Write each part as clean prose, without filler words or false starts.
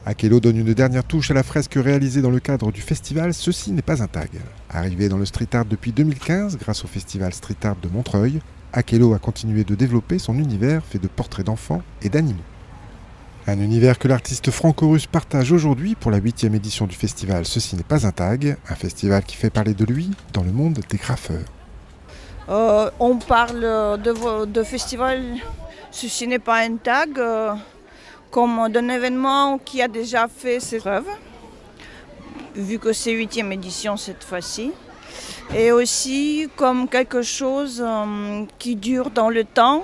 Akello donne une dernière touche à la fresque réalisée dans le cadre du festival Ceci n'est pas un tag. Arrivé dans le street art depuis 2015 grâce au festival Street Art de Montreuil, Akello a continué de développer son univers fait de portraits d'enfants et d'animaux. Un univers que l'artiste franco-russe partage aujourd'hui pour la 8e édition du festival Ceci n'est pas un tag, un festival qui fait parler de lui dans le monde des graffeurs. On parle de festival Ceci n'est pas un tag comme d'un événement qui a déjà fait ses preuves, vu que c'est 8e édition cette fois-ci, et aussi comme quelque chose qui dure dans le temps,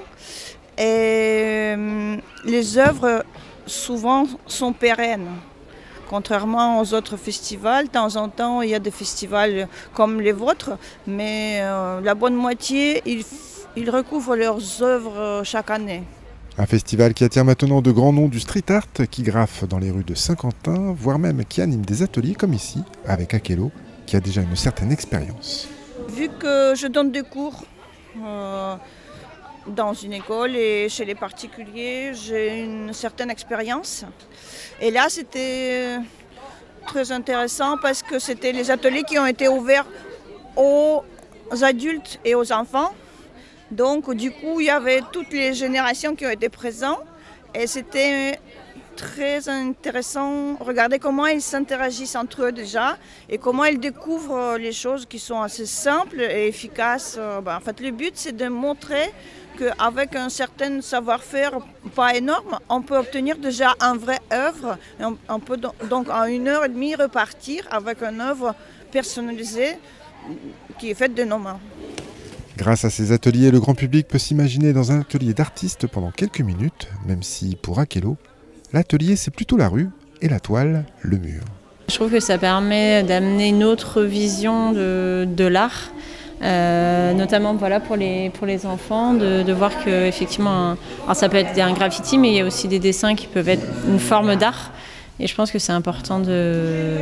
et les œuvres souvent sont pérennes. Contrairement aux autres festivals, de temps en temps il y a des festivals comme les vôtres, mais la bonne moitié, ils recouvrent leurs œuvres chaque année. Un festival qui attire maintenant de grands noms du street art, qui graffe dans les rues de Saint-Quentin, voire même qui anime des ateliers comme ici, avec Akello, qui a déjà une certaine expérience. Vu que je donne des cours dans une école et chez les particuliers, j'ai une certaine expérience. Et là, c'était très intéressant parce que c'était les ateliers qui ont été ouverts aux adultes et aux enfants. Donc, du coup, il y avait toutes les générations qui ont été présentes et c'était très intéressant. Regardez comment ils s'interagissent entre eux déjà et comment ils découvrent les choses qui sont assez simples et efficaces. En fait, le but, c'est de montrer qu'avec un certain savoir-faire pas énorme, on peut obtenir déjà une vraie œuvre. On peut donc en 1h30 repartir avec une œuvre personnalisée qui est faite de nos mains. Grâce à ces ateliers, le grand public peut s'imaginer dans un atelier d'artiste pendant quelques minutes, même si pour Akello, l'atelier c'est plutôt la rue et la toile, le mur. Je trouve que ça permet d'amener une autre vision de l'art. Notamment voilà, pour les enfants, de voir que effectivement, alors ça peut être un graffiti, mais il y a aussi des dessins qui peuvent être une forme d'art. Et je pense que c'est important de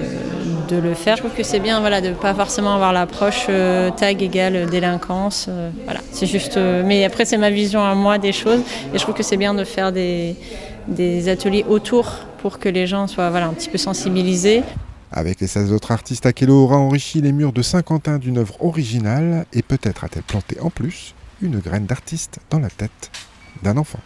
le faire. Je trouve que c'est bien voilà, de ne pas forcément avoir l'approche tag égale délinquance. Voilà. C'est juste, mais après, c'est ma vision à moi des choses. Et je trouve que c'est bien de faire des ateliers autour pour que les gens soient voilà, un petit peu sensibilisés. Avec les 16 autres artistes, Akello aura enrichi les murs de Saint-Quentin d'une œuvre originale et peut-être a-t-elle planté en plus une graine d'artiste dans la tête d'un enfant.